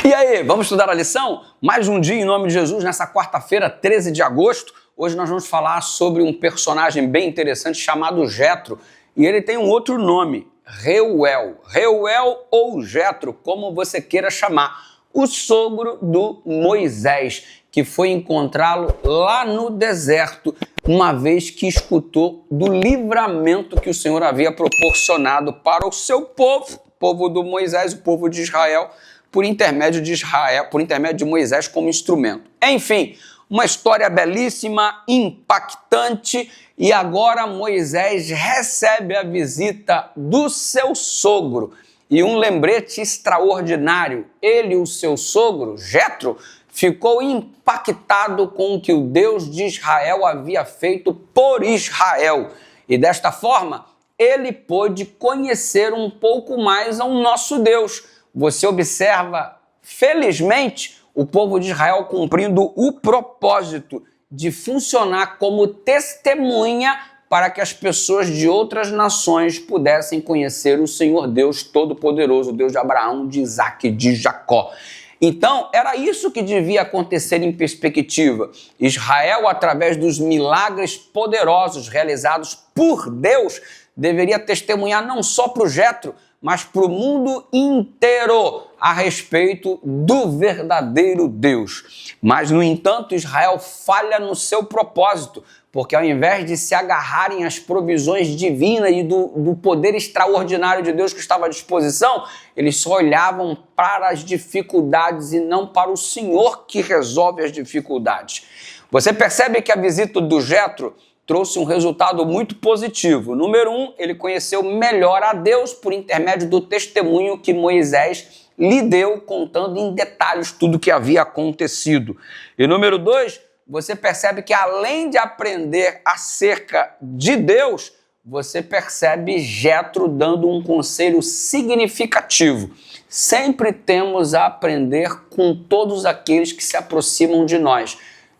E aí, vamos estudar a lição? Mais um dia em nome de Jesus, nessa quarta-feira, 13 de agosto. Hoje nós vamos falar sobre um personagem bem interessante chamado Jetro. E ele tem um outro nome, Reuel. Reuel ou Jetro, como você queira chamar. O sogro do Moisés, que foi encontrá-lo lá no deserto, uma vez que escutou do livramento que o Senhor havia proporcionado para o seu povo, o povo do Moisés, o povo de Israel, por intermédio de Moisés como instrumento. Enfim, uma história belíssima, impactante, e agora Moisés recebe a visita do seu sogro. E um lembrete extraordinário, ele, o seu sogro, Jetro, ficou impactado com o que o Deus de Israel havia feito por Israel. E desta forma, ele pôde conhecer um pouco mais ao nosso Deus. Você observa, felizmente, o povo de Israel cumprindo o propósito de funcionar como testemunha para que as pessoas de outras nações pudessem conhecer o Senhor Deus Todo-Poderoso, o Deus de Abraão, de Isaac e de Jacó. Então, era isso que devia acontecer em perspectiva. Israel, através dos milagres poderosos realizados por Deus, deveria testemunhar não só para o Jetro, mas para o mundo inteiro a respeito do verdadeiro Deus. Mas, no entanto, Israel falha no seu propósito, porque ao invés de se agarrarem às provisões divinas e do poder extraordinário de Deus que estava à disposição, eles só olhavam para as dificuldades e não para o Senhor que resolve as dificuldades. Você percebe que a visita do Jetro trouxe um resultado muito positivo. Número 1, ele conheceu melhor a Deus por intermédio do testemunho que Moisés lhe deu, contando em detalhes tudo o que havia acontecido. E número 2, você percebe que além de aprender acerca de Deus, você percebe Jetro dando um conselho significativo. Sempre temos a aprender com todos aqueles que se aproximam de nós.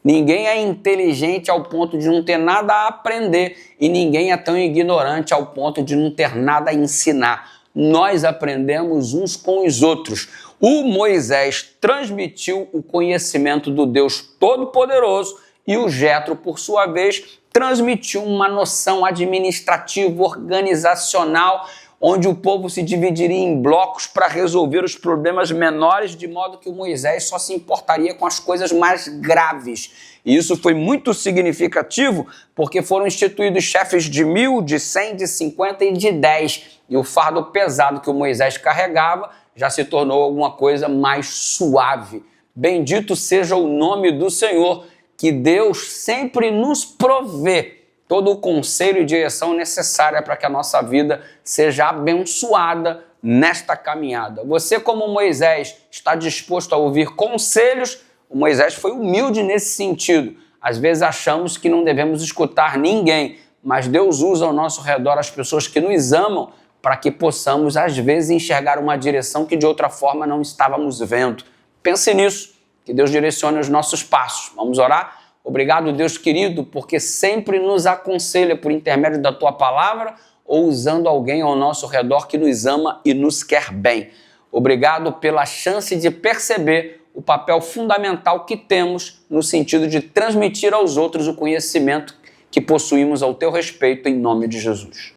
Ninguém é inteligente ao ponto de não ter nada a aprender e ninguém é tão ignorante ao ponto de não ter nada a ensinar. Nós aprendemos uns com os outros. O Moisés transmitiu o conhecimento do Deus Todo-Poderoso e o Jetro, por sua vez, transmitiu uma noção administrativa, organizacional, onde o povo se dividiria em blocos para resolver os problemas menores, de modo que o Moisés só se importaria com as coisas mais graves. E isso foi muito significativo, porque foram instituídos chefes de 1.000, de 100, de 50 e de 10. E o fardo pesado que o Moisés carregava já se tornou alguma coisa mais suave. Bendito seja o nome do Senhor, que Deus sempre nos provê todo o conselho e direção necessária para que a nossa vida seja abençoada nesta caminhada. Você, como Moisés, está disposto a ouvir conselhos? O Moisés foi humilde nesse sentido. Às vezes achamos que não devemos escutar ninguém, mas Deus usa ao nosso redor as pessoas que nos amam para que possamos, às vezes, enxergar uma direção que de outra forma não estávamos vendo. Pense nisso, que Deus direcione os nossos passos. Vamos orar? Obrigado, Deus querido, porque sempre nos aconselha por intermédio da Tua palavra ou usando alguém ao nosso redor que nos ama e nos quer bem. Obrigado pela chance de perceber o papel fundamental que temos no sentido de transmitir aos outros o conhecimento que possuímos ao Teu respeito, em nome de Jesus.